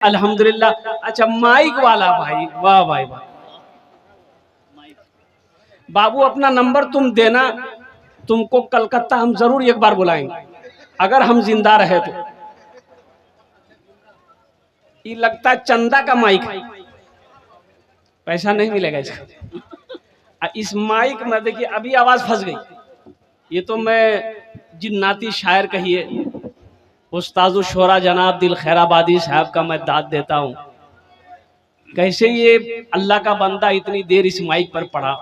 अल्हम्दुलिल्लाह। अच्छा माइक वाला भाई, वाह भाई वाह। बाबू अपना नंबर तुम देना, तुमको कलकत्ता हम जरूर एक बार बुलाएंगे अगर हम जिंदा रहे तो। ये लगता है चंदा का माइक है, पैसा नहीं मिलेगा इसका। इस माइक में देखिए अभी आवाज फंस गई। ये तो मैं जिन्नाती शायर कहिए उस्तादुल शोरा जनाब दिल खैराबादी साहब का मैं दाद देता हूँ। कैसे ये अल्लाह का बंदा इतनी देर इस माइक पर पढ़ा।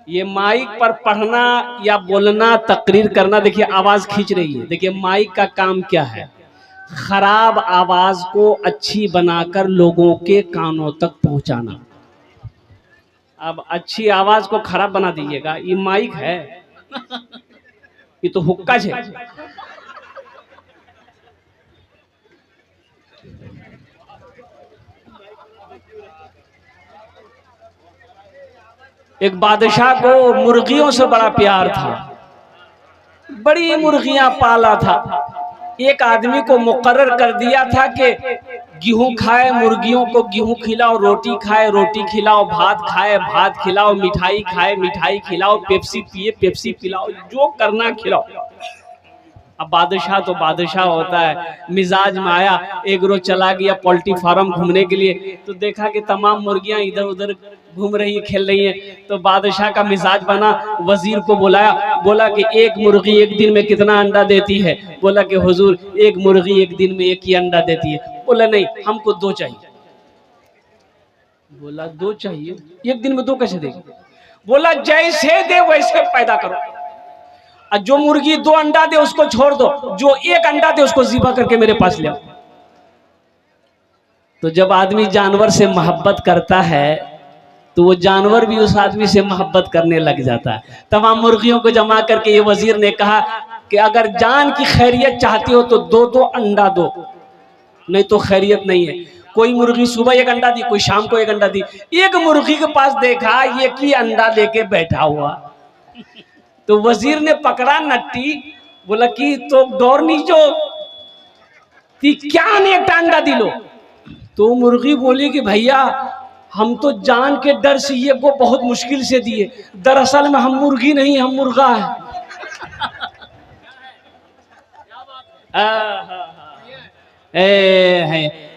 ये माइक पर पढ़ना या बोलना तकरीर करना, देखिए आवाज खींच रही है। देखिए माइक का काम क्या है, खराब आवाज को अच्छी बनाकर लोगों के कानों तक पहुंचाना। अब अच्छी आवाज को खराब बना दीजिएगा, ये माइक है, ये तो हुक्का है। एक बादशाह को मुर्गियों से बड़ा प्यार था, बड़ी मुर्गियां पाला था। एक आदमी को मुकर्रर कर दिया था कि गेहूं खाए मुर्गियों को गेहूं खिलाओ, रोटी खाए रोटी खिलाओ, भात खाए भात खिलाओ, मिठाई खाए मिठाई खिलाओ, पेप्सी पिए पेप्सी पिलाओ, जो करना खिलाओ। अब बादशाह तो बादशाह होता है, मिजाज में आया। एक रोज चला गया पोल्ट्री फार्म घूमने के लिए, तो देखा कि तमाम मुर्गियां इधर उधर घूम रही है, खेल रही हैं। तो बादशाह का मिजाज बना, वजीर को बुलाया, बोला कि एक मुर्गी एक दिन में कितना अंडा देती है? बोला कि हुजूर एक मुर्गी एक दिन में एक ही अंडा देती है। बोला नहीं, हमको दो चाहिए। बोला दो चाहिए, एक दिन में दो कैसे देगी? बोला जैसे दे वैसे पैदा करो। जो मुर्गी दो अंडा दे उसको छोड़ दो, जो एक अंडा दे उसको ज़िबा करके मेरे पास ले आओ। तो जब आदमी जानवर से मोहब्बत करता है तो वो जानवर भी उस आदमी से मोहब्बत करने लग जाता है। तमाम मुर्गियों को जमा करके ये वजीर ने कहा कि अगर जान की खैरियत चाहती हो तो दो दो अंडा दो, नहीं तो खैरियत नहीं है। कोई मुर्गी सुबह एक अंडा दी, कोई शाम को एक अंडा दी। एक मुर्गी के पास देखा एक ही अंडा लेके बैठा हुआ, तो वजीर ने पकड़ा नट्टी, बोला कि तो दौड़नी जो ती क्या ने एक अंडा दिलो। तो मुर्गी बोली कि भैया हम तो जान के डर से ये को बहुत मुश्किल से दिए, दरअसल में हम मुर्गी नहीं हम मुर्गा है।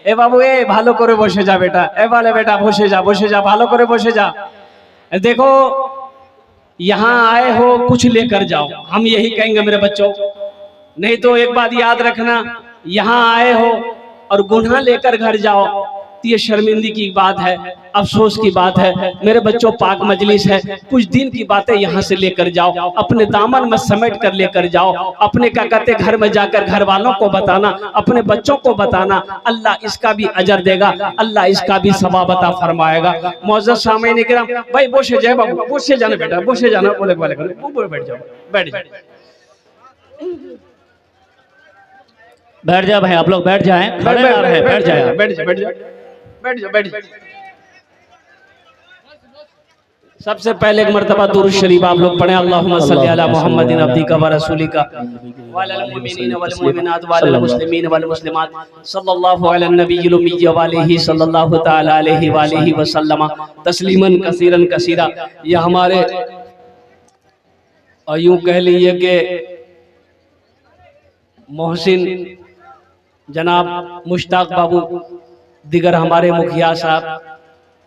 ए बाबू ए भालो करे बसे जा बेटा, ए वाले बेटा बसे जा भालो करे बसे जा। देखो यहाँ आए हो कुछ लेकर जाओ, हम यही कहेंगे मेरे बच्चों। नहीं तो एक बात याद रखना, यहाँ आए हो और गुनाह लेकर घर जाओ तो ये शर्मिंदगी की बात है, अफसोस की बात है। मेरे बच्चों पाक मजलिस है, कुछ दिन की बातें यहाँ से लेकर जाओ, अपने दामन में समेट कर लेकर जाओ। अपने क्या कहते घर में जाकर घर वालों को बताना, अपने बच्चों को बताना। अल्लाह इसका भी अजर देगा, अल्लाह इसका भी सवाब अता फरमाएगा। मौजूद सामईन इकराम, भाई बोसे जाए बाबू, बोसे जाना बेटा, बोसे जाना, बोले वाले बैठ जाओ, बैठ जाओ, बैठ जाए भाई, आप लोग बैठ जाएं, खड़े ना रहे, बैठ जाए, बैठ जाओ, बैठ जाओ, बैठ जाओ, बैठ जाओ। सबसे पहले एक मर्तबा दुरूद शरीफ आप लोग पढ़ें, अल्लाहुम्मा सल्ली अला मुहम्मदिन अब्दिका व रसूलिका व अलल मुमिनीन वल मुमिनात व अलल मुस्लिमीन वल मुस्लिमात सल्लल्लाहु अला नबिय्यिल उम्मी व आलिहि सल्लल्लाहु तआला अलैहि व आलिहि व सल्लम तस्लीमन कसीरन कसीरा। ये हमारे यूं कह लीजिए कि मोहसिन जनाब मुश्ताक बाबू, दिगर हमारे मुखिया साहब,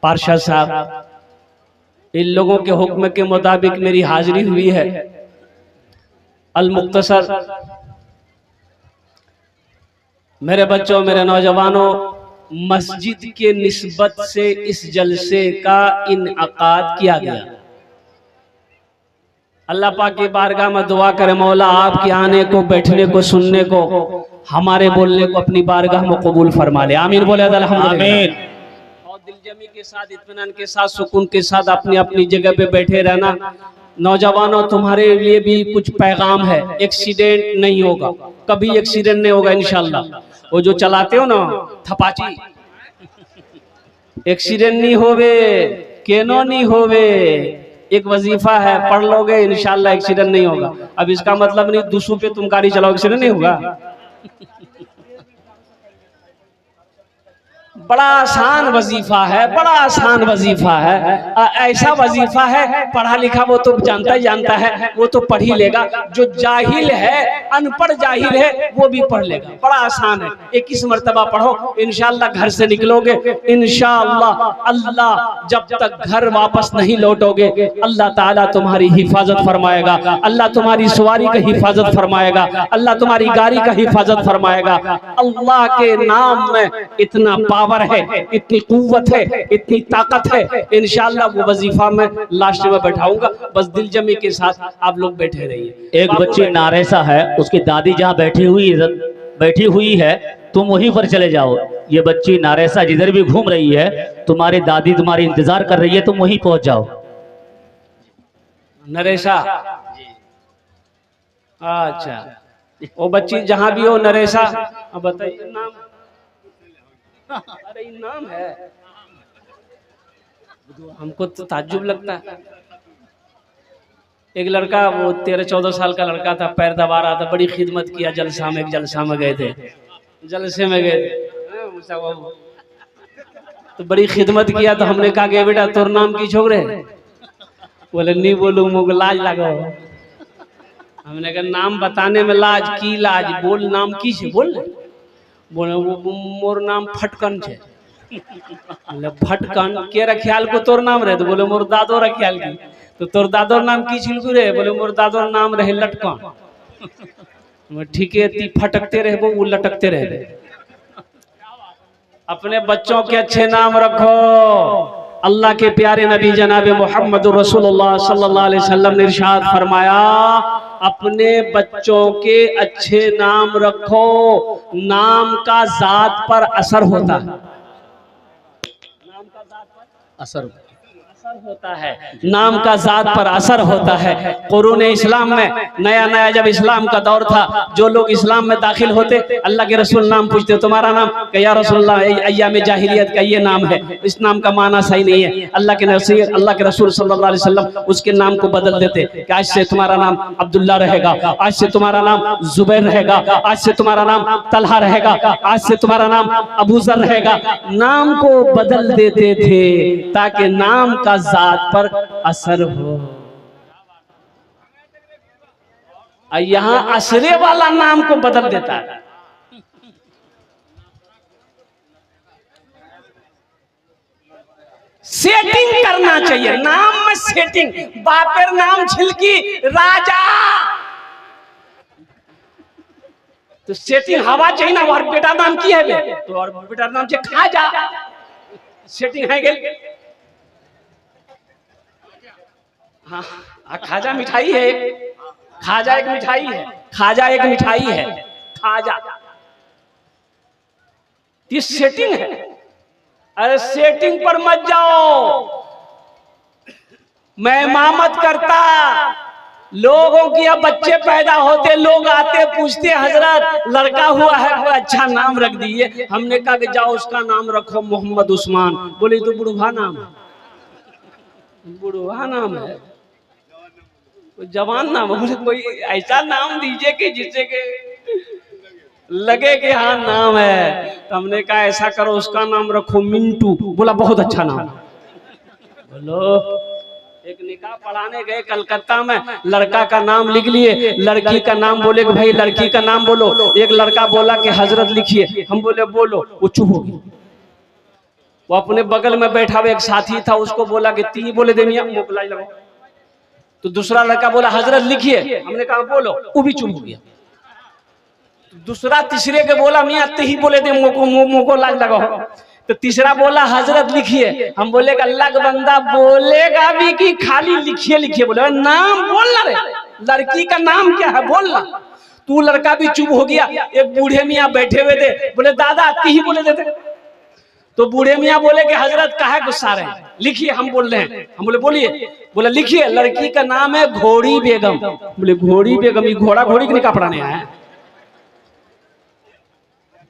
पार्षद साहब, इन लोगों के हुक्म के मुताबिक मेरी हाजिरी हुई है। अल मुख्तसर मेरे बच्चों, मेरे नौजवानों, मस्जिद के निस्बत से इस जलसे का इनअकाद किया गया। अल्लाह पाक की बारगाह में दुआ करे मौला आपके आने को, बैठने को, सुनने को, हमारे बोलने को अपनी बारगाह में कबूल फरमा ले। आमीन बोले अल्हम्दुलिल्लाह। और दिलजमी के साथ, इत्मीनान के साथ, सुकून के साथ अपनी अपनी जगह पे बैठे रहना। नौजवानों तुम्हारे लिए भी कुछ पैगाम है, एक्सीडेंट नहीं होगा, कभी एक्सीडेंट नहीं होगा इंशाल्लाह। वो जो चलाते हो ना थपाची, एक्सीडेंट नहीं होवे, केनो नहीं होवे, एक वजीफा है पढ़ लोगे इंशाल्लाह एक्सीडेंट नहीं होगा। अब इसका मतलब नहीं 200 पे तुम गाड़ी चलाओ एक्सीडेंट नहीं होगा। बड़ा आसान वजीफा है, बड़ा आसान वजीफा है। ऐसा वजीफा है पढ़ा लिखा वो तो जानता ही जानता है, वो तो पढ़ ही लेगा। जो जाहिल है, अनपढ़ जाहिल है, वो भी पढ़ लेगा। बड़ा आसान है, 21 मरतबा पढ़ो, इंशाअल्लाह घर से निकलोगे इंशाअल्लाह। अल्लाह जब तक घर वापस नहीं लौटोगे, अल्लाह ताला तुम्हारी हिफाजत फरमाएगा, अल्लाह तुम्हारी सवारी का हिफाजत फरमाएगा, अल्लाह तुम्हारी गाड़ी का हिफाजत फरमाएगा। अल्लाह के नाम में इतना पावर है, इतनी कुव्वत है, इतनी ताकत है। इंशाअल्लाह वो वजीफा में लास्ट में बैठाऊंगा, बस दिल जमी के साथ आप लोग बैठे रहिए। एक बच्ची नारेसा है, उसकी दादी जहाँ बैठी हुई है, तुम वहीं पर चले जाओ। ये बच्ची नारेसा जिधर भी घूम रही है, तुम्हारी दादी तुम्हारी इंतजार कर रही है, तुम वहीं पहुंच जाओ। नरेशा, अच्छा, वो बच्ची जहां भी हो नरेशा, अब बताइए नाम। अरे नाम है, हमको तो ताज्जुब लगता है। एक लड़का, वो 13-14 साल का लड़का था, पैर दबा रहा था, बड़ी खिदमत किया। जलसा में, एक जलसा में गए थे, जलसे में गए थे, तो बड़ी खिदमत किया। तो हमने कहा कि बेटा तोर नाम की छोकरे? बोले नहीं बोलूं, मुझे लाज लगा। हमने कहा नाम बताने में लाज की लाज, बोल नाम की छे बोल। बोले वो मोर नाम फटकन छे। बोले फटकन के रखियाल को तोर नाम रहे? तो बोले मोर दादो रखियाल की। तो तोर दादोर नाम की छिलकू रे? बोले मोर दादोर नाम रहे लटकन। ठीक है, ती फटकते रहे वो लटकते रहे। अपने बच्चों के अच्छे नाम रखो। अल्लाह के प्यारे नबी जनाब मोहम्मद रसूलुल्लाह सल्लल्लाहु अलैहि वसल्लम ने इरशाद फरमाया, अपने बच्चों के अच्छे नाम रखो। नाम का जात पर असर होता है, नाम का जात पर असर होता है, नाम का जात पर असर होता है। कुरून इस्लाम में नया नया जब इस्लाम का दौर था, जो लोग इस्लाम में दाखिल होते, अल्लाह के रसूल नाम पूछते, तुम्हारा नाम? कि या रसूलल्लाह अय्याम जाहिलियत का ये नाम है, इस नाम का माना सही नहीं है। अल्लाह के रसूल सल्लल्लाहु अलैहि वसल्लम उसके नाम को बदल देते कि आज से तुम्हारा नाम अब्दुल्ला रहेगा, आज से तुम्हारा नाम जुबैर रहेगा, आज से तुम्हारा नाम तलहा रहेगा, आज से तुम्हारा नाम अबू जर रहेगा। नाम को बदल देते थे ताकि नाम का जात पर असर हो। यहाँ असरे वाला नाम को बदल देता है। सेटिंग करना चाहिए नाम में, सेटिंग। बापेर नाम छिलकी राजा, तो सेटिंग हवा चाहिए ना। और बेटा नाम की है बे? तो और बेटा नाम से खाजा, सेटिंग है गई। हाँ, खाजा मिठाई है, खाजा एक मिठाई है, खाजा एक मिठाई है, खाजा। ये सेटिंग है। अरे सेटिंग पर मत जाओ। मैं इमामत करता, लोगों की अब बच्चे पैदा होते, लोग आते पूछते हजरत लड़का हुआ है, कोई अच्छा नाम रख दिए। हमने कहा कि जाओ उसका नाम रखो मोहम्मद उस्मान। बोले तो बुढ़वा नाम है, बुढ़वा नाम है, जवान नाम। बोले कोई ऐसा नाम दीजिए कि जिससे के लगे कि हाँ नाम है। तो हमने कहा ऐसा करो उसका नाम रखो मिंटू। बोला बहुत अच्छा नाम। बोलो, एक निकाह पढ़ाने गए कलकत्ता में, लड़का का नाम लिख लिए, लड़की का नाम बोले कि भाई लड़की का नाम बोलो। एक लड़का बोला कि हजरत लिखिए। हम बोले बोलो, वो चुप हो गई। वो अपने बगल में बैठा हुआ एक साथी था, उसको बोला कि ती बोले दे मियां, मोकलाई लगाओ। तो दूसरा लड़का बोला हजरत लिखिए। हमने कहा बोलो, वो भी चुप हो गया। दूसरा तीसरे के बोला मियां ती बोले दे, मोको लाज लगाओ। तो तीसरा बोला हजरत लिखिए। हम बोले अल्लाह का बंदा बोलेगा भी कि खाली लिखिए लिखिए? बोले नाम बोलना रे, लड़की का नाम क्या है बोलना। तू लड़का भी चुप हो गया। एक बूढ़े मियाँ बैठे हुए थे, बोले दादा ती बोले देते। तो बूढ़े मियाँ बोले कि हजरत काहे गुस्सा रहे हैं, लिखिए हम बोल रहे हैं। हम बोले बोलिए। बोले लिखिए, लड़की का नाम है घोड़ी बेगम। बोले घोड़ी बेगम, ये घोड़ा घोड़ी के निकाह पढ़ाने आया है।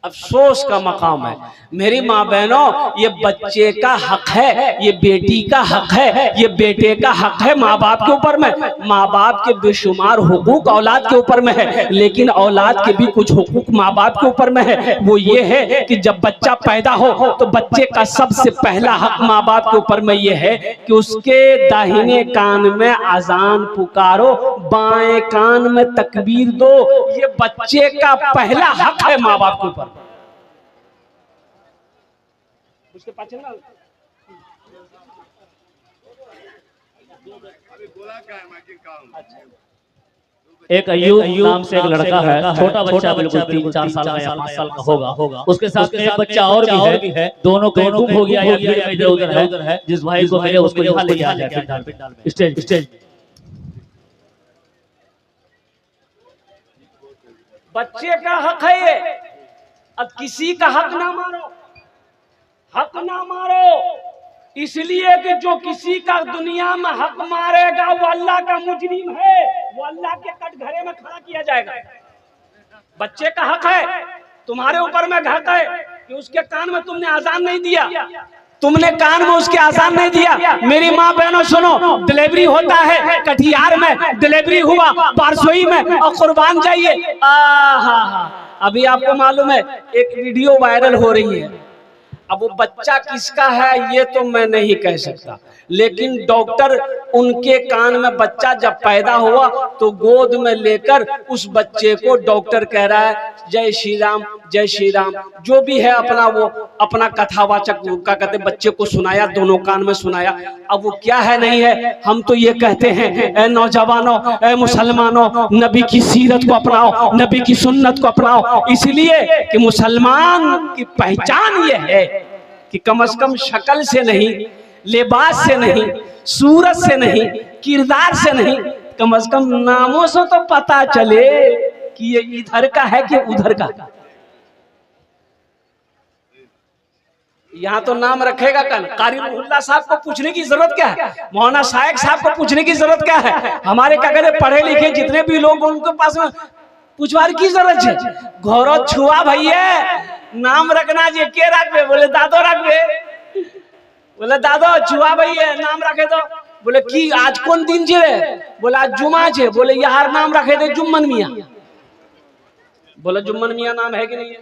अफसोस का मकाम है। मेरी माँ बहनों, ये बच्चे का हक है, ये बेटी का हक है, ये बेटे का हक है माँ बाप के ऊपर में। माँ बाप के बेशुमार हुकूक औलाद के ऊपर में है, लेकिन औलाद के भी कुछ हुकूक माँ बाप के ऊपर में है। वो ये है कि जब बच्चा पैदा हो तो बच्चे का सबसे पहला हक माँ बाप के ऊपर में ये है कि उसके दाहिने कान में अजान पुकारो, बाएं कान में तकबीर दो। ये बच्चे का पहला हक है माँ बाप के ऊपर। उसके पाछे ना एक अय्यूब नाम से एक लड़का है, छोटा बच्चा, बिल्कुल 3-4 साल का या 5 साल का होगा। उसके साथ एक बच्चा और भी है, दोनों कहीं गुम हो गया या फिर इधर उधर है। जिस भाई को मिले उसको यहाँ ले आया स्टेज। बच्चे का हक है ये। अब किसी का हक ना मारो, हक ना मारो, इसलिए कि जो किसी का दुनिया में हक मारेगा वो अल्लाह का मुजरिम है, वो अल्लाह के कटघरे में खड़ा किया जाएगा। बच्चे का हक है, तुम्हारे ऊपर में हक है कि उसके कान में तुमने आजान नहीं दिया, तुमने कान में उसके आजान नहीं दिया। मेरी माँ बहनों सुनो, डिलीवरी होता है, कटिहार में डिलीवरी हुआ, पारसोई में, और कुर्बान जाइए। अभी आपको मालूम है एक वीडियो वायरल हो रही है। अब वो बच्चा किसका है ये तो मैं नहीं कह सकता, लेकिन डॉक्टर उनके कान में बच्चा जब पैदा हुआ तो गोद में लेकर उस बच्चे को डॉक्टर कह रहा है जय श्री राम, जय श्री राम, जो भी है अपना वो अपना कथावाचक का कहते बच्चे को सुनाया, दोनों कान में सुनाया। अब वो क्या है नहीं है, हम तो ये कहते हैं ए नौजवानों, ए मुसलमानों, नबी की सीरत को अपनाओ, नबी की सुन्नत को अपनाओ, इसलिए कि मुसलमान की पहचान ये है कि कम से कम शक्ल से नहीं, लिबास से नहीं, सूरत से नहीं, किरदार से नहीं, कम से कम नामों से तो पता चले कि ये इधर का है कि उधर का। यहाँ तो नाम रखेगा कल, कारी मुल्ला साहब को पूछने की जरूरत क्या है, मौलाना शाइक साहब को पूछने की जरूरत क्या है, हमारे क्या कहते पढ़े लिखे जितने भी लोग उनके पास में पूछवार की जरूरत है। घोरो छुआ भैया नाम रखना जी, के रखबे, बोले दादो रखबे, बोले दादो छुआ भैया नाम रखे तो, बोले की आज कौन दिन जे, बोले आज जुमा छे, बोले यार नाम रखे थे जुम्मन मियाँ, बोले जुम्मन मियाँ नाम है कि नहीं है,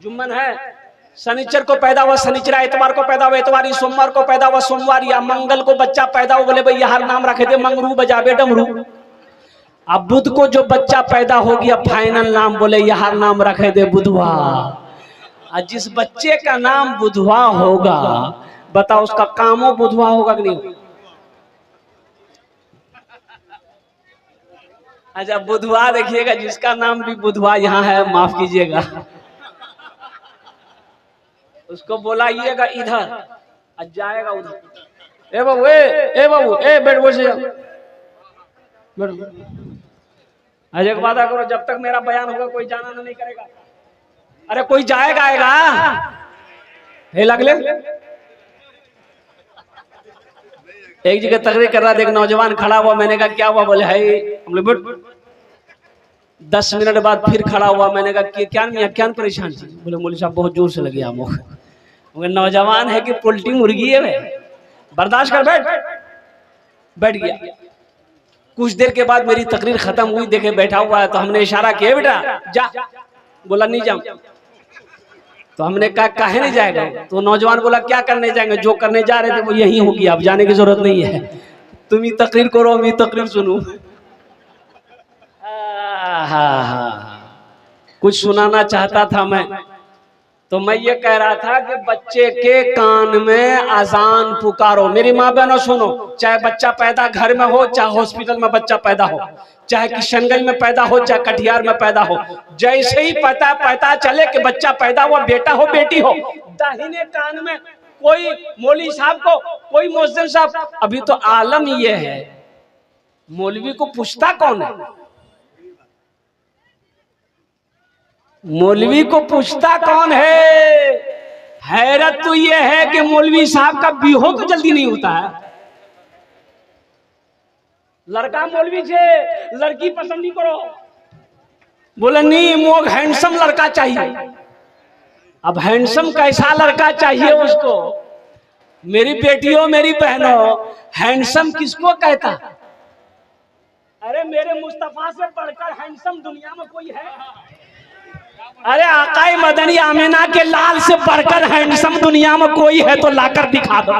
जुम्मन है। शनिचर को पैदा हुआ शनिचरा, इतवार को पैदा हुआ इतवारी, सोमवार को पैदा हुआ सोमवार, या मंगल को बच्चा पैदा हुआ, बोले भाई यार नाम रखे थे मंगरू बजाबे डमरू। अब बुध को जो बच्चा पैदा हो गया फाइनल नाम बोले यार नाम रखे थे बुधवा। और जिस बच्चे का नाम बुधवा होगा बताओ उसका कामो बुधवा होगा कि नहीं। अच्छा बुधवा देखिएगा, जिसका नाम भी बुधवा यहाँ है माफ कीजिएगा, उसको बोलाइएगा इधर और जाएगा उधर। ए बाबू ए बाबू ए बैठ बोल आज एक वादा करो, जब तक मेरा बयान होगा कोई जाना नहीं करेगा। अरे कोई जाएगा आएगा हे लगले। एक जगह तकरीर कर रहा था, एक नौजवान खड़ा हुआ, मैंने कहा क्या हुआ, बोले है हम लोग 10 मिनट बाद फिर खड़ा हुआ, मैंने कहा क्या मियां क्या परेशान थी, बोले मौलवी साहब बहुत जोर से लगे आमो। नौजवान है कि पोल्ट्री मुर्गी है, बर्दाश्त कर, बैठ गया। कुछ देर के बाद मेरी तकरीर खत्म हुई, देखे बैठा हुआ है तो हमने इशारा किया बेटा जा, बोला नहीं जाऊं। तो हमने कहा काहे नहीं जाएगा, तो नौजवान बोला क्या करने जाएंगे, जो करने जा रहे थे वो यही होगी, अब जाने की जरूरत नहीं है, तुम ही तकरीर करो मैं तकरीर सुनूं। कुछ सुनाना चाहता था मैं, तो मैं ये कह रहा था कि बच्चे के कान में अजान पुकारो। मेरी माँ बहनों सुनो, चाहे बच्चा पैदा घर में हो, चाहे हॉस्पिटल में बच्चा पैदा हो, चाहे किशनगंज में पैदा हो, चाहे कटिहार में पैदा हो, जैसे ही पता चले कि बच्चा पैदा हुआ, बेटा हो बेटी हो, दाहिने कान में कोई मौलवी साहब को, कोई मुअज्जिन साहब, अभी तो आलम ये है मौलवी को पूछता कौन है, मौलवी को पूछता कौन है। हैरत तो यह है कि मौलवी साहब का बिहो तो जल्दी नहीं होता है। लड़का मौलवी से लड़की पसंद नहीं करो, बोले नहीं मोग हैंडसम लड़का चाहिए, अब हैंडसम कैसा लड़का चाहिए उसको? मेरी बेटियों, मेरी बहनों, हैंडसम किसको कहता? अरे मेरे मुस्तफा से बढ़कर हैंडसम दुनिया में कोई है? अरे आकाए मदनी आमिना के लाल से बढ़कर हैंडसम दुनिया में कोई है तो लाकर दिखा दो।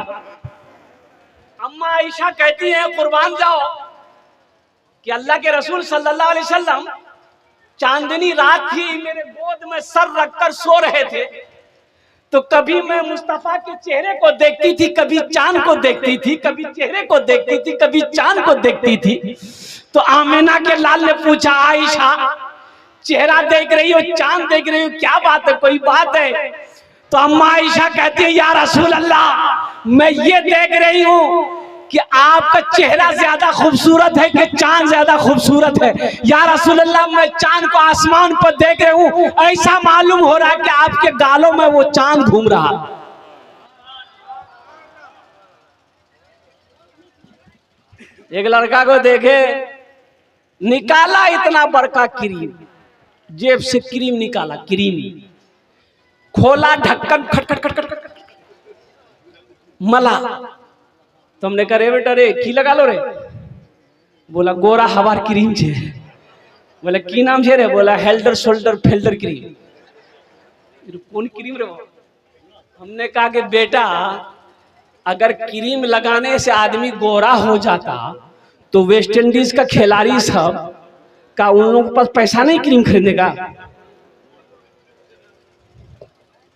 अम्मा आयशा कहती हैं, कुर्बान जाओ, कि अल्लाह के रसूल सल्लल्लाहु अलैहि वसल्लम चांदनी रात थी, मेरे गोद में सर रखकर सो रहे थे, तो कभी मैं मुस्तफा के चेहरे को देखती थी, कभी चांद को देखती थी, कभी चेहरे को देखती थी, कभी चांद को देखती थी। तो आमिना के लाल ने पूछा, आयशा चेहरा देख रही हो, चांद देख रही हो, क्या बात है, कोई बात है? तो अम्मा आयशा कहती है, या रसूल अल्लाह, मैं ये देख रही हूँ कि आपका चेहरा ज्यादा खूबसूरत है कि चांद ज्यादा खूबसूरत है? या रसूल अल्लाह, मैं चांद को आसमान पर देख रही हूँ, ऐसा मालूम हो रहा है कि आपके गालों में वो चांद घूम रहा। एक लड़का को देखे, निकाला इतना बड़का क्रीम, जेब से क्रीम निकाला, क्रीम खोला, ढक्कन खट खट खट खट मला। तो हमने कहा, रे बेटा रे की लगा लो रे? बोला, गोरा हवार क्रीम छे। बोला, की नाम छे रे? बोला, हेल्डर शोल्डर फेल्डर क्रीम। कौन क्रीम रे? हमने कहा कि बेटा, अगर क्रीम लगाने से आदमी गोरा हो जाता तो वेस्ट इंडीज का खिलाड़ी सब का उन लोगों के पास पैसा नहीं क्रीम खरीदने का?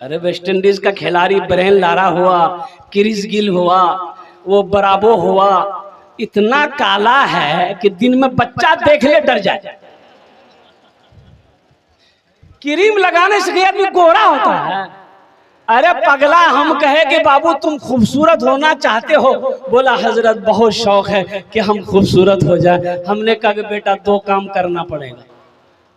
अरे वेस्ट इंडीज का खिलाड़ी ब्रेन लारा हुआ, क्रिस गिल हुआ, वो बराबो हुआ, इतना काला है कि दिन में बच्चा देख ले डर जाए। क्रीम लगाने से आदमी गोरा होता है? अरे पगला, हम कहे कि बाबू तुम खूबसूरत होना चाहते हो? बोला, हजरत बहुत शौक है कि हम खूबसूरत हो जाए। हमने कहा कि बेटा 2 काम करना पड़ेगा।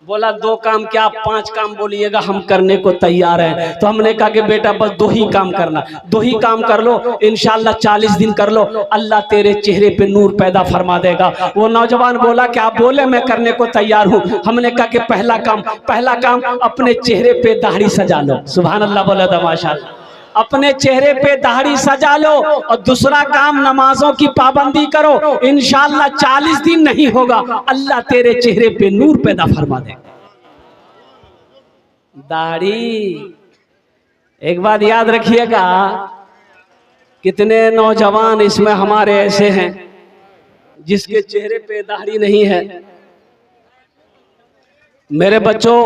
बोला, 2 काम क्या, 5 काम बोलिएगा, हम करने को तैयार हैं। तो हमने कहा कि बेटा बस 2 ही काम करना, 2 ही काम कर लो, इंशाल्लाह 40 दिन कर लो, अल्लाह तेरे चेहरे पे नूर पैदा फरमा देगा। वो नौजवान बोला, क्या बोले? मैं करने को तैयार हूँ। हमने कहा कि पहला काम अपने चेहरे पे दाढ़ी सजा लो। सुभान अल्लाह बोला था, माशाअल्लाह। अपने चेहरे पे दाढ़ी सजा लो। और दूसरा काम, नमाजों की पाबंदी करो, इंशाअल्लाह 40 दिन नहीं होगा, अल्लाह तेरे चेहरे पे नूर पैदा फरमा दे। दाढ़ी, एक बात याद रखिएगा, कितने नौजवान इसमें हमारे ऐसे हैं जिसके चेहरे पे दाढ़ी नहीं है। मेरे बच्चों,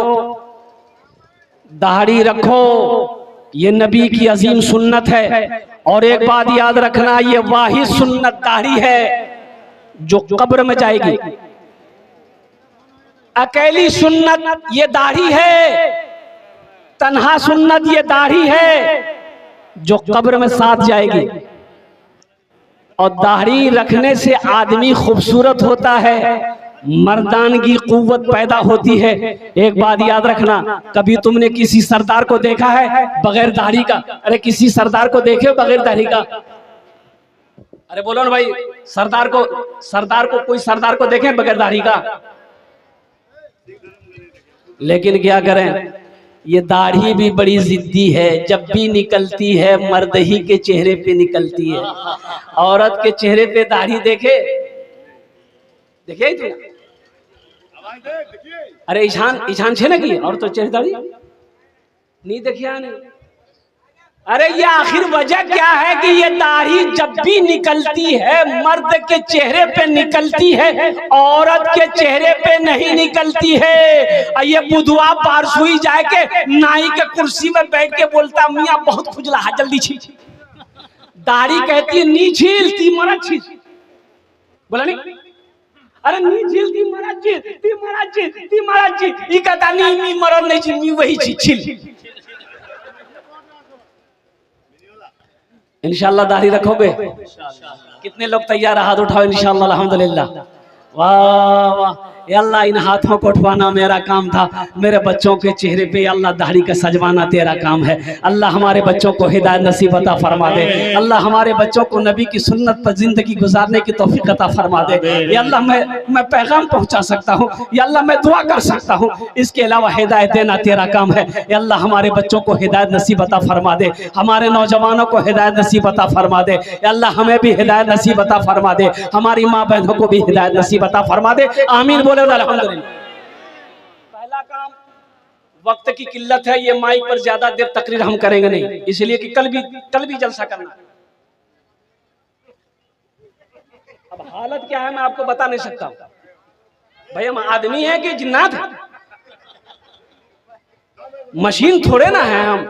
दाढ़ी रखो, ये नबी की अजीम सुन्नत है। और एक बात याद रखना, ये वाहिद सुन्नत दाढ़ी है जो कब्र में जाएगी। अकेली सुन्नत ये दाढ़ी है, तन्हा सुन्नत ये दाढ़ी है जो कब्र में साथ जाएगी। और दाढ़ी रखने से आदमी खूबसूरत होता है, मर्दानगी कुव्वत पैदा होती है। एक बात याद रखना, कभी तुमने किसी सरदार को देखा है बगैर दाढ़ी का? अरे किसी सरदार को देखे हो बगैर दाढ़ी का? अरे बोलो ना भाई, सरदार को कोई सरदार को देखे बगैर दाढ़ी का? लेकिन क्या करें, ये दाढ़ी भी बड़ी जिद्दी है, जब भी निकलती है मर्द ही के चेहरे पे निकलती है। औरत के चेहरे पे दाढ़ी देखे तुम? अरे ईशान छे ना की और तो चेहरे दाढ़ी नहीं देखिया ने? अरे ये आखिर वजह क्या है कि ये दाढ़ी जब भी निकलती है मर्द के चेहरे पे निकलती है, औरत के चेहरे पे नहीं निकलती है। ये बुधवा पारसुई जाके नाई के कुर्सी में बैठ के बोलता, मियाँ बहुत खुजला है, जल्दी छील। दाढ़ी कहती है, नी छील ती मरा छील। बोला नहीं? अरे नी छील ती मरा छील, ती मरा छील, ती मरा छील। ये कहता नहीं मरद नहीं छील, वही छील। इंशाल्लाह दाढ़ी रखोगे? कितने लोग तैयार? हाथ उठाओ। इंशाल्लाह, अल्हम्दुलिल्लाह, वाह वाह। या अल्लाह इन हाथों को उठवाना मेरा काम था, मेरे बच्चों के चेहरे पे या अल्लाह दाढ़ी का सजवाना तेरा काम है। अल्लाह हमारे बच्चों को हिदायत नसीब अता फरमा दे। अल्लाह हमारे बच्चों को नबी की सुन्नत पर जिंदगी गुजारने की तौफीक अता फरमा दे। या अल्लाह मैं पैगाम पहुंचा सकता हूँ, या अल्लाह मैं दुआ कर सकता हूँ, इसके अलावा हिदायत देना तेरा काम है। या अल्लाह हमारे बच्चों को हिदायत नसीब अता फरमा दे, हमारे नौजवानों को हिदायत नसीब अता फरमा दे। या अल्लाह हमें भी हिदायत नसीब अता फरमा दे, हमारी माँ बहनों को भी हिदायत नसीब अता फरमा दे। आमीन बोले अल्हम्दुलिल्लाह। पहला काम, वक्त की किल्लत है, ये माइक पर ज्यादा देर तकरीर हम करेंगे नहीं, इसलिए कि कल भी जलसा करना। अब हालत क्या है मैं आपको बता नहीं सकता भाई, हम आदमी है कि जिन्नात है, मशीन थोड़े ना है हम।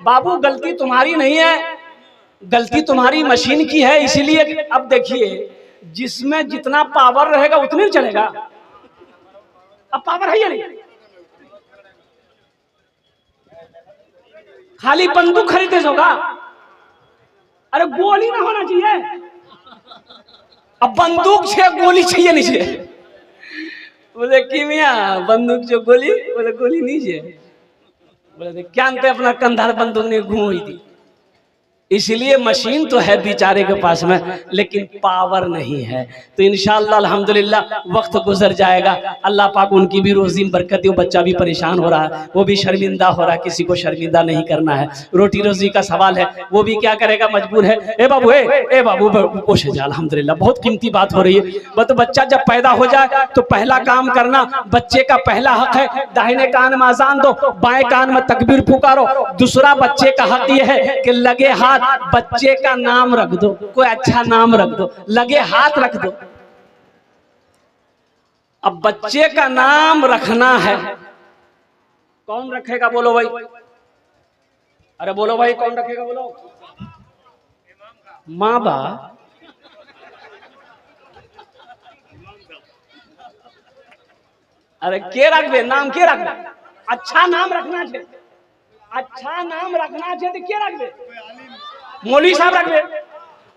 बाबू गलती तुम्हारी नहीं है, गलती तुम्हारी मशीन की है। इसीलिए अब देखिए, जिसमें जितना पावर रहेगा उतनी चलेगा। अब पावर है या नहीं? खाली बंदूक खरीदे होगा, अरे गोली ना होना चाहिए। अब बंदूक से गोली चाहिए नहीं चाहिए? बोले कि मियां बंदूक जो गोली, बोले गोली नहीं चाहिए। बोले क्या अंत अपना कंधार बंदूक ने घूम हुई थी। इसलिए मशीन तो है बेचारे के पास में, लेकिन पावर नहीं है। तो इंशाअल्लाह अल्हम्दुलिल्लाह वक्त गुजर जाएगा, अल्लाह पाक उनकी भी रोजी में बरकत दे। वो बच्चा भी परेशान हो रहा है, वो भी शर्मिंदा हो रहा है, किसी को शर्मिंदा नहीं करना है। रोटी रोजी का सवाल है, वो भी क्या करेगा, मजबूर है। ए बाबू खुश है जा, अल्हम्दुलिल्लाह बहुत कीमती बात हो रही है। तो बच्चा जब पैदा हो जाए तो पहला काम करना, बच्चे का पहला हक है दाहिने कान में अजान दो, बाएं कान में तकबीर पुकारो। दूसरा बच्चे का हक यह है कि लगे हाथ बच्चे का नाम रख दो, कोई अच्छा नाम रख दो, लगे हाथ रख दो। अब बच्चे का नाम रखना है, कौन रखेगा बोलो भाई? अरे बोलो भाई, कौन रखेगा बोलो? माँ बाप। अरे के रखबे नाम, के रखबे? अच्छा नाम रखना चाहिए, अच्छा नाम रखना चाहिए तो क्या रखबे? मौलवी साहब रखबे?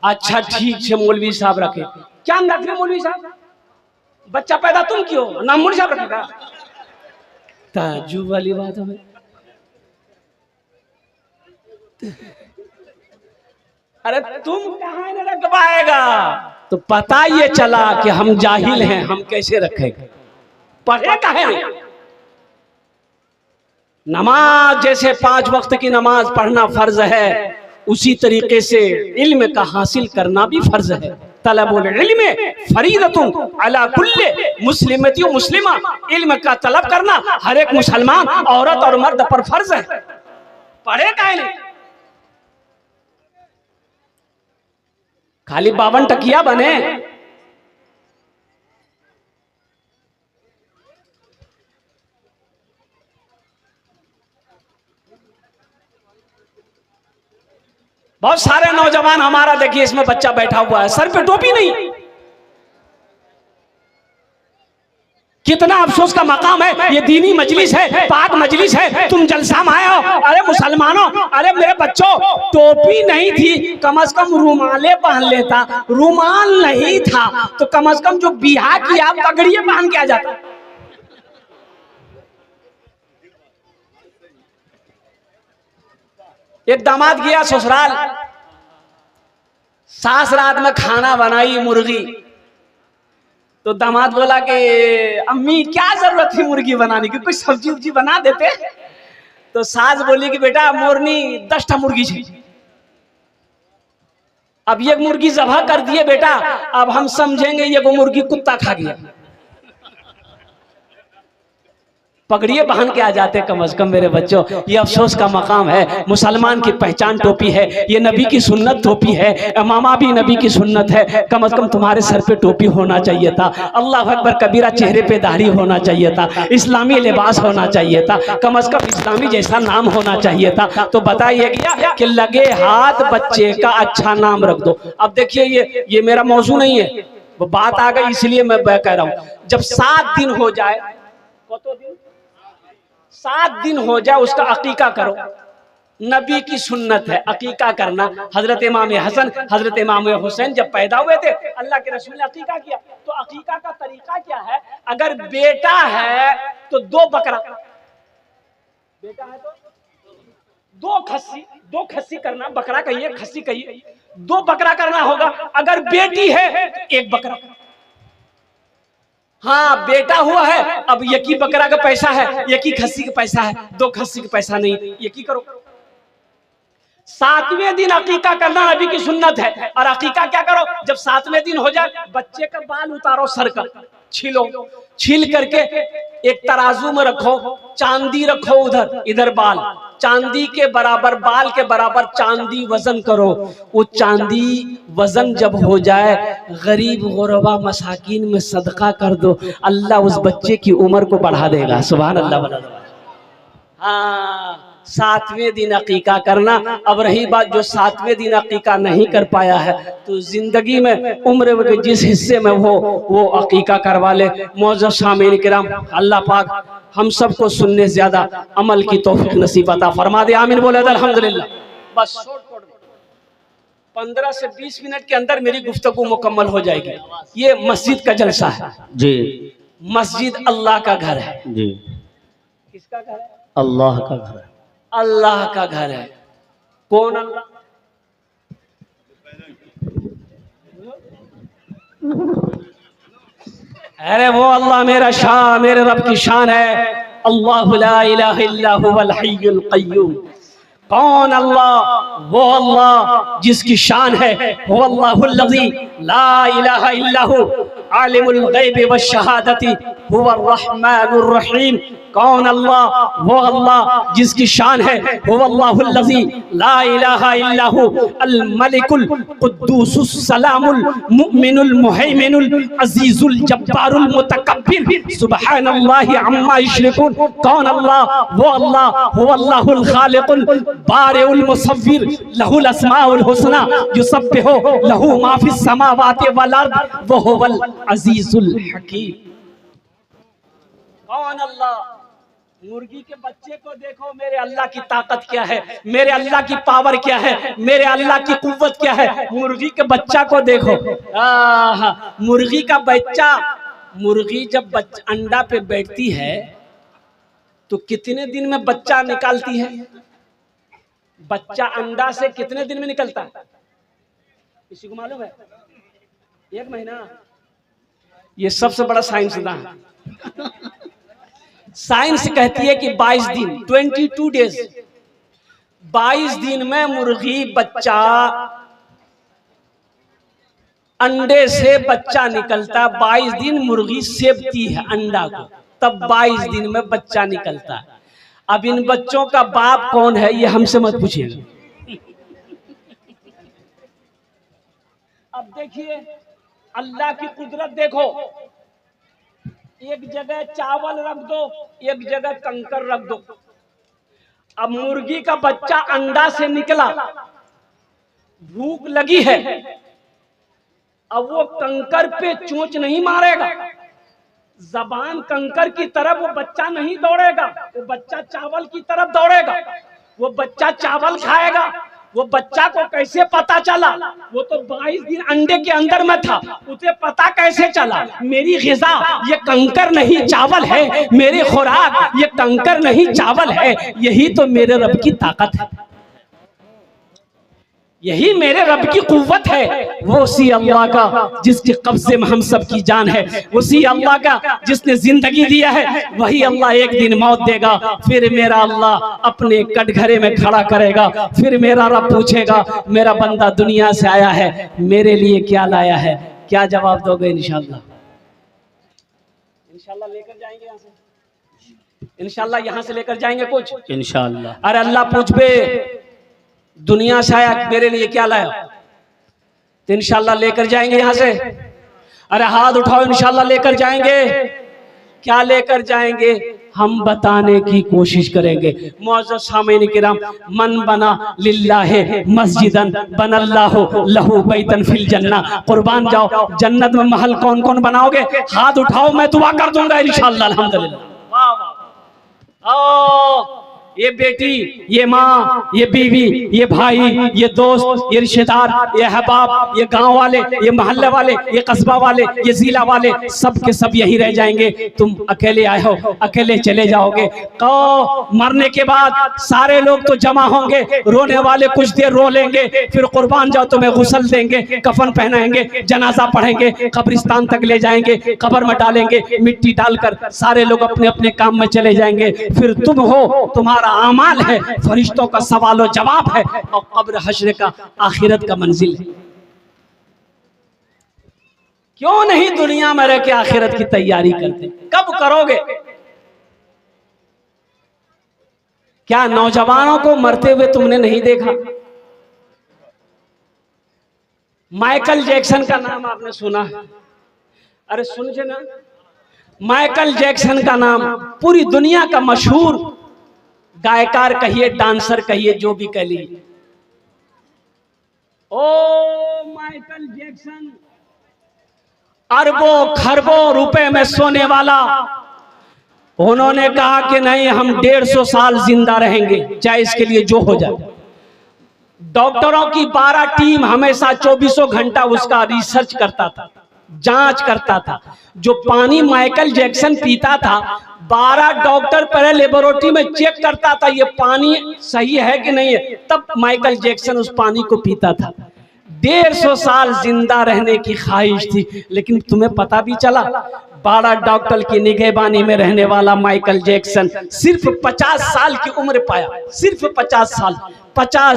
अच्छा ठीक है, मौलवी साहब रखे। क्या नाम रख रहे मौलवी साहब? बच्चा पैदा तुम क्यों, नाम मौलवी साहब रखेगा? ताज्जुब वाली बात है। अरे तुम कहाँ रख पाएगा? तो पता ये चला कि हम जाहिल हैं, हम कैसे रखेंगे? पढ़े काहे नहीं? नमाज जैसे 5 वक्त की नमाज पढ़ना फर्ज है, उसी तरीके से इल्म का हासिल करना भी फर्ज है। तलबुल इल्म फरीदतुन अला कुल्ली मुस्लिमती व मुस्लिमा, इल्म का तलब करना हर एक मुसलमान औरत और मर्द पर फर्ज है। पढ़े काहे नहीं? खाली 52 टकिया बने। बहुत सारे नौजवान हमारा देखिए, इसमें बच्चा बैठा हुआ है, सर पे टोपी नहीं। कितना अफसोस का मकाम है, ये दीनी मजलिस है, पाक मजलिस है, तुम जलसा में आए हो। अरे मुसलमानों, अरे मेरे बच्चों, टोपी नहीं थी, कम से कम रुमाले पहन लेता। रुमाल नहीं था तो कम से कम जो बिहा किया पगड़िए पहन के आ जाता। एक दामाद गया ससुराल, सास रात में खाना बनाई मुर्गी, तो दामाद बोला कि अम्मी क्या जरूरत थी मुर्गी बनाने की, कुछ सब्जी उब्जी बना देते। तो सास बोली कि बेटा मोरनी 10टा मुर्गी थी, अब ये मुर्गी ज़बह कर दिए बेटा, अब हम समझेंगे ये वो मुर्गी कुत्ता खा गया। पगड़िए पहन के आ जाते कम से कम मेरे बच्चों। ये अफसोस का मकाम है। मुसलमान की पहचान टोपी है, ये नबी की सुन्नत टोपी है, इमामा भी नबी की सुन्नत है। कम से कम तुम्हारे सर पे टोपी होना चाहिए था, अल्लाह अकबर कबीरा, चेहरे पे दाढ़ी होना चाहिए था, इस्लामी लिबास होना चाहिए था, कम से कम इस्लामी जैसा नाम होना चाहिए था। तो बताइए गया कि लगे हाथ बच्चे का अच्छा नाम रख दो। अब देखिए, ये मेरा मौजू नहीं है, वो बात आ गई इसलिए मैं कह रहा हूँ। जब 7 दिन हो जाए, 7 दिन हो जाए उसका अकीका करो। नबी की सुन्नत है अकीका करना। हजरत इमाम हसन, हजरत इमाम हुसैन जब पैदा हुए थे, अल्लाह के रसूल ने अकीका किया। तो अकीका का तरीका क्या है? अगर बेटा है तो 2 बकरा, बेटा है तो 2 खस्सी करना, बकरा कहिए खस्सी कहिए, 2 बकरा करना होगा। अगर बेटी है तो 1 बकरा। हाँ बेटा हुआ है, अब एक ही बकरा का पैसा है, एक ही खस्सी का पैसा है, 2 खस्सी का पैसा नहीं, एक ही करो। 7वें दिन अकीका करना नबी की सुन्नत है। और अकीका क्या करो, जब 7वें दिन हो जाए बच्चे का बाल उतारो, सर का छीलो, छील करके एक तराजू में रखो, चांदी रखो उधर, इधर बाल, चांदी के बराबर, बाल के बराबर चांदी वजन करो। वो चांदी वजन जब हो जाए, गरीब गुरबा मसाकिन में सदका कर दो, अल्लाह उस बच्चे की उम्र को बढ़ा देगा। सुभान अल्लाह। हाँ 7वें दिन अकीका करना। अब रही बात जो 7वें दिन अकीका नहीं कर पाया है, तो जिंदगी में उम्र के जिस हिस्से में वो अकीका करवा ले। मौजूद शामिल किराम, अल्लाह पाक हम सबको सुनने से ज्यादा अमल की तौफीक नसीब अता फरमा दे। आमीन बोले अल्हम्दुलिल्लाह। बस 15 से 20 मिनट के अंदर मेरी गुफ्तगू मुकम्मल हो जाएगी। ये मस्जिद का जलसा है जी। मस्जिद अल्लाह का घर है जी। किसका घर है? अल्लाह का घर है। अल्लाह का घर है। कौन अल्लाह? अरे वो अल्लाह मेरा शान, मेरे रब की शान है। अल्लाह ला इलाहा इल्ला हुवल हय्युल क़य्यूम। कौन अल्लाह? वो अल्लाह जिसकी शान है वो अल्लाहुल्लज़ी ला इलाहा इल्ला हु आलिमुल गैबि वश्शहादति हुवर रहमानुर रहीम। कौन अल्लाह? वो अल्लाह जिसकी शान है वो अल्लाहुल्लज़ी ला इलाहा इल्ला हु अल मलिकुल कुद्दूसुस सलामुल मुमिनुल मुहैमिनुल अजीजुल जब्बारुल मुतकब्बिर सुब्हानल्लाहि अम्मा युश्रिकून। कौन अल्लाह? वो अल्लाह हुव अल्लाहुल खालिकुल बारिउल मुसव्विर लहुल अस्माउल हुस्ना युसब्बिहु लहु मा फिस समावाति वल अर्द व हुवल अजीजुल हकीम। कौन अल्लाह? मुर्गी के बच्चे को देखो, मेरे अल्लाह की ताकत क्या है, मेरे अल्लाह की पावर क्या है, मेरे अल्लाह की कुव्वत क्या है। मुर्गी के बच्चा को देखो, मुर्गी का बच्चा, मुर्गी जब अंडा पे बैठती है तो कितने दिन में बच्चा निकालती है? बच्चा अंडा से कितने दिन में निकलता है? किसी को मालूम है? 1 महीना। ये सबसे बड़ा साइंसदान है। साइंस कहती है कि 22 दिन, 22 डेज, 22 दिन में मुर्गी बच्चा, अंडे से बच्चा निकलता। 22 दिन मुर्गी सेवती है अंडा को, तब 22 दिन में बच्चा निकलता है। अब इन बच्चों का बाप कौन है ये हमसे मत पूछिएगा। अब देखिए अल्लाह की कुदरत देखो, एक जगह चावल रख दो, एक जगह कंकर रख दो। अब मुर्गी का बच्चा अंडा से निकला, भूख लगी है, अब वो कंकर पे चोंच नहीं मारेगा, जबान कंकर की तरफ वो बच्चा नहीं दौड़ेगा, वो बच्चा चावल की तरफ दौड़ेगा, वो बच्चा चावल खाएगा। वो बच्चा को कैसे पता चला? वो तो 22 दिन अंडे के अंदर में था, उसे पता कैसे चला? मेरी ग़िज़ा ये कंकर नहीं चावल है, मेरी खुराक ये कंकर नहीं चावल है। यही तो मेरे रब की ताकत है, यही मेरे रब की कुव्वत है। वो उसी अल्लाह का जिसके कब्जे में हम सब की जान है, उसी अल्लाह का जिसने जिंदगी दिया है, वही अल्लाह एक दिन मौत देगा। फिर मेरा अल्लाह अपने कटघरे में खड़ा करेगा, फिर मेरा रब पूछेगा मेरा बंदा दुनिया से आया है, मेरे लिए क्या लाया है? क्या जवाब दोगे? इंशाअल्लाह इंशाअल्लाह लेकर जाएंगे यहाँ से, इंशाअल्लाह यहाँ से लेकर जाएंगे कुछ इंशाअल्लाह। अरे अल्लाह पूछ बे दुनिया से आया, मेरे लिए क्या लाया? तो इंशाल्लाह लेकर जाएंगे यहाँ से। अरे हाथ उठाओ, इंशाल्लाह लेकर जाएंगे। क्या लेकर जाएंगे हम बताने की कोशिश करेंगे। मौजूद सामीन किराम, मन बना लिल्लाहि मस्जिदन बनल्लाहु लहू बैतन फिल जन्ना। कुर्बान जाओ, जन्नत में महल कौन कौन बनाओगे? हाथ उठाओ, मैं दुआ कर दूंगा इंशाअल्लाह। अल्हम्दुलिल्लाह। वाह वाह। ये बेटी, ये माँ, ये बीवी, ये भाई, ये दोस्त, ये रिश्तेदार, ये अहबाब, ये गांव वाले, ये मोहल्ले वाले, ये कस्बा वाले, ये जिला वाले, सब के सब यही रह जाएंगे। तुम अकेले आए हो, अकेले चले जाओगे। कहो मरने के बाद सारे लोग तो जमा होंगे, रोने वाले कुछ देर रो लेंगे, फिर कुर्बान जाओ तुम्हें गुस्ल देंगे, कफन पहनाएंगे, जनाजा पढ़ेंगे, कब्रिस्तान तक ले जाएंगे, कब्र में डालेंगे, मिट्टी डालकर सारे लोग अपने अपने काम में चले जाएंगे। फिर तुम हो, तुम्हारा आमाल है, फरिश्तों का सवाल जवाब है, और कब्र हश्र का आखिरत का मंजिल है। क्यों नहीं दुनिया में रह के आखिरत की तैयारी करते? कब करोगे? क्या नौजवानों को मरते हुए तुमने नहीं देखा? माइकल जैक्सन का नाम आपने सुना है? अरे सुनिए ना, माइकल जैक्सन का नाम पूरी दुनिया का मशहूर गायकार कहिए, डांसर कहिए, जो भी कह लीजिए। ओ माइकल जैक्सन अरबों खरबों रुपए में सोने वाला, उन्होंने कहा कि नहीं, हम 150 साल जिंदा रहेंगे, चाहे इसके लिए जो हो जाए। डॉक्टरों की 12 टीम हमेशा 24 घंटा उसका रिसर्च करता था, जांच करता था। जो पानी माइकल जैक्सन पीता था, 12 डॉक्टर पहले लेबोरेटरी में चेक करता था ये पानी सही है कि नहीं है, तब माइकल जैक्सन उस पानी को पीता था। 150 साल जिंदा रहने की ख्वाहिश थी, लेकिन तुम्हें पता भी चला 12 डॉक्टर की निगहबानी में रहने वाला माइकल जैक्सन सिर्फ 50 साल की उम्र पाया, सिर्फ 50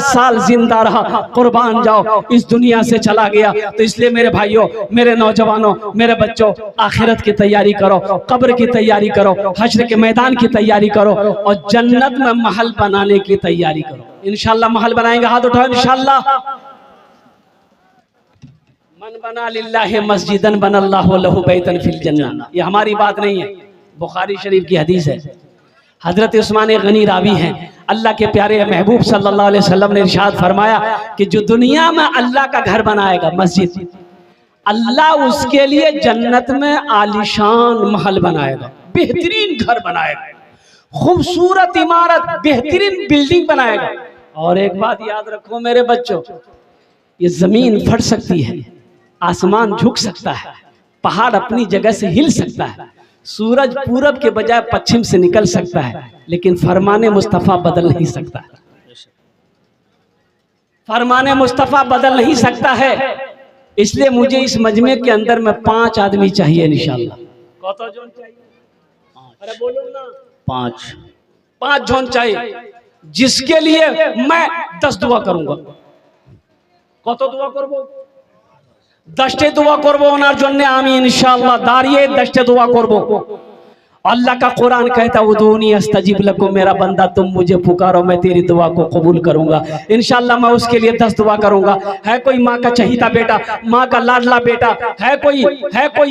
साल जिंदा रहा, कुर्बान जाओ, इस दुनिया से चला गया। तो इसलिए मेरे भाइयों, मेरे नौजवानों, मेरे बच्चों, आखिरत की तैयारी करो, कब्र की तैयारी करो, हश्र के मैदान की तैयारी करो, और जन्नत में महल बनाने की तैयारी करो। इंशाल्लाह महल बनाएंगे, हाथ उठाओ इंशाल्लाह। मन बना लिल्लाहि मस्जिदन बनल्लाहु लहु बैतन फिल जन्नह। ये हमारी बात नहीं है, बुखारी शरीफ की हदीस है। हजरत उस्मान गनी रावी हैं, अल्लाह के प्यारे महबूब सल्लल्लाहु अलैहि वसल्लम ने इरशाद फरमाया कि जो दुनिया में अल्लाह का घर बनाएगा, मस्जिद, अल्लाह उसके लिए जन्नत में आलीशान महल बनाएगा, बेहतरीन घर बनाएगा, खूबसूरत इमारत, बेहतरीन बिल्डिंग बनाएगा। और एक बात याद रखो मेरे बच्चों, ये जमीन फट सकती है, आसमान झुक सकता है, पहाड़ अपनी जगह से हिल सकता है, सूरज पूरब के बजाय पश्चिम से निकल सकता है, लेकिन फरमाने मुस्तफा बदल नहीं सकता। फरमाने मुस्तफा बदल नहीं सकता है। इसलिए मुझे इस मजमे के अंदर में 5 आदमी चाहिए इंशाल्लाह। कौन जोन चाहिए? अरे बोलो ना, 5 जोन चाहिए, जिसके लिए मैं 10 दुआ करूंगा। कत दुआ करबो? 10टे दुआ करबो, ओनार जन्ने आमी इंशाल्लाह दाঁড়িয়ে 10टे दुआ करबो। अल्लाह का कुरान कहता है उदूनी अस्तजिब लकुम, मेरा बंदा तुम मुझे पुकारो, मैं तेरी दुआ को कबूल करूंगा। इंशाल्लाह मैं उसके लिए 10 दुआ करूंगा। है कोई माँ का चहीता बेटा, माँ का लाडला बेटा, है कोई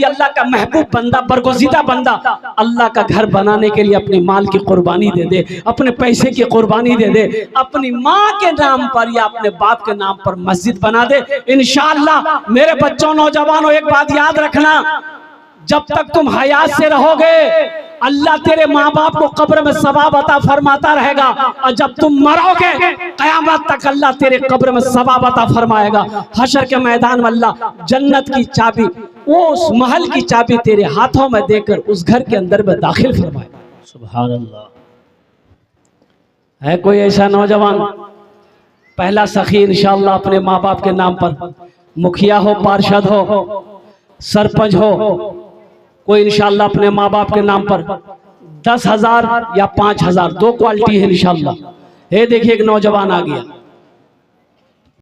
अल्लाह का महबूब बंदा, बरगुज़ीदा बंदा, अल्लाह का घर बनाने के लिए अपनी माल की कुर्बानी दे दे, अपने पैसे की कुर्बानी दे दे, अपनी माँ के नाम पर या अपने बाप के नाम पर मस्जिद बना दे। इंशाल्लाह मेरे बच्चों, नौजवानों, एक बात याद रखना, जब तक तुम हयात से रहोगे अल्लाह तेरे माँ बाप को कब्र में सवाब अता फरमाता रहेगा, और जब तुम मरोगे कयामत तक अल्लाह तेरे कब्र में सवाब अता फरमाएगा। हशर के मैदान में अल्लाह जन्नत की चाबी, वो उस महल की चाबी तेरे हाथों में देकर उस घर के अंदर में दाखिल फरमाएगा। सुभान अल्लाह। है कोई ऐसा नौजवान, पहला सखी इंशाअल्लाह अपने माँ बाप के नाम पर, मुखिया हो, पार्षद हो, सरपंच हो, कोई इंशाअल्लाह अपने माँ बाप के नाम पर 10,000 या 5,000, 2 क्वालिटी है इंशाअल्लाह। ये देखिए एक नौजवान आ गया।